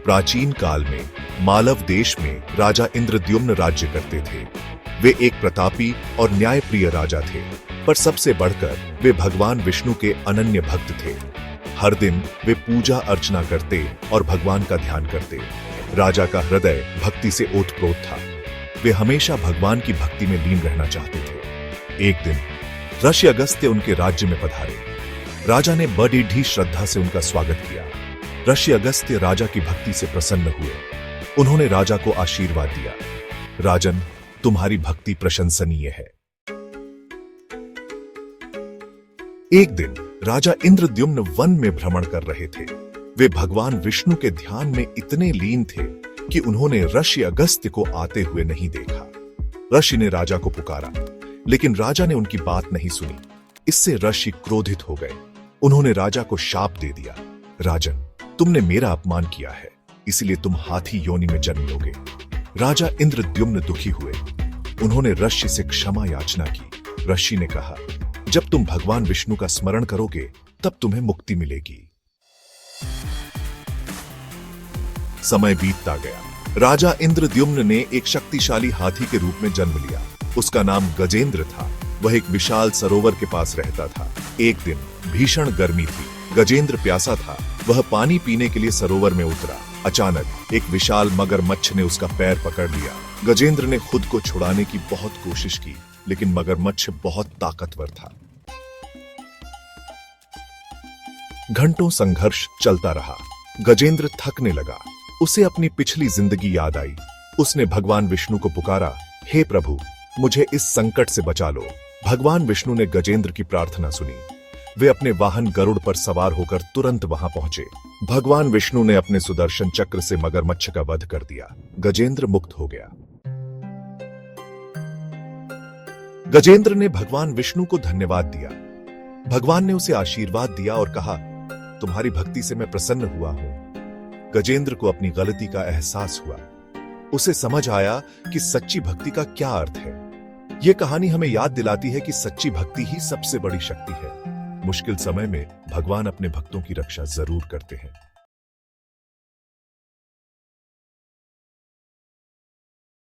प्राचीन काल में मालव देश में राजा इंद्रद्युम्न राज्य करते थे। वे एक प्रतापी और न्यायप्रिय राजा थे, पर सबसे बढ़कर वे भगवान विष्णु के अनन्य भक्त थे। हर दिन वे पूजा अर्चना करते और भगवान का ध्यान करते। राजा का हृदय भक्ति से ओतप्रोत था। वे हमेशा भगवान की भक्ति में लीन रहना चाहते थे। एक दिन ऋषि अगस्त्य उनके राज्य में पधारे। राजा ने बड़ी श्रद्धा से उनका स्वागत किया। ऋषि अगस्त्य राजा की भक्ति से प्रसन्न हुए। उन्होंने राजा को आशीर्वाद दिया, राजन, तुम्हारी भक्ति प्रशंसनीय है। एक दिन राजा इंद्रद्युम्न वन में भ्रमण कर रहे थे। वे भगवान विष्णु के ध्यान में इतने लीन थे कि उन्होंने ऋषि अगस्त्य को आते हुए नहीं देखा। ऋषि ने राजा को पुकारा, लेकिन राजा ने उनकी बात नहीं सुनी। इससे ऋषि क्रोधित हो गए। उन्होंने राजा को शाप दे दिया, राजन, तुमने मेरा अपमान किया है, इसलिए तुम हाथी योनि में जन्म लोगे। राजा इंद्रद्युम्न दुखी हुए। उन्होंने ऋषि से क्षमा याचना की। ऋषि ने कहा, जब तुम भगवान विष्णु का स्मरण करोगे तब तुम्हें मुक्ति मिलेगी। समय बीतता गया। राजा इंद्रद्युम्न ने एक शक्तिशाली हाथी के रूप में जन्म लिया। उसका नाम गजेंद्र था। वह एक विशाल सरोवर के पास रहता था। एक दिन भीषण गर्मी थी। गजेंद्र प्यासा था। वह पानी पीने के लिए सरोवर में उतरा। अचानक एक विशाल मगरमच्छ ने उसका पैर पकड़ लिया। गजेंद्र ने खुद को छुड़ाने की बहुत कोशिश की, लेकिन मगरमच्छ बहुत ताकतवर था। घंटों संघर्ष चलता रहा। गजेंद्र थकने लगा। उसे अपनी पिछली जिंदगी याद आई। उसने भगवान विष्णु को पुकारा, हे प्रभु, मुझे इस संकट से बचा लो। भगवान विष्णु ने गजेंद्र की प्रार्थना सुनी। वे अपने वाहन गरुड़ पर सवार होकर तुरंत वहां पहुंचे। भगवान विष्णु ने अपने सुदर्शन चक्र से मगरमच्छ का वध कर दिया। गजेंद्र मुक्त हो गया। गजेंद्र ने भगवान विष्णु को धन्यवाद दिया। भगवान ने उसे आशीर्वाद दिया और कहा, तुम्हारी भक्ति से मैं प्रसन्न हुआ हूं। गजेंद्र को अपनी गलती का एहसास हुआ। उसे समझ आया कि सच्ची भक्ति का क्या अर्थ है। यह कहानी हमें याद दिलाती है कि सच्ची भक्ति ही सबसे बड़ी शक्ति है। मुश्किल समय में भगवान अपने भक्तों की रक्षा जरूर करते हैं।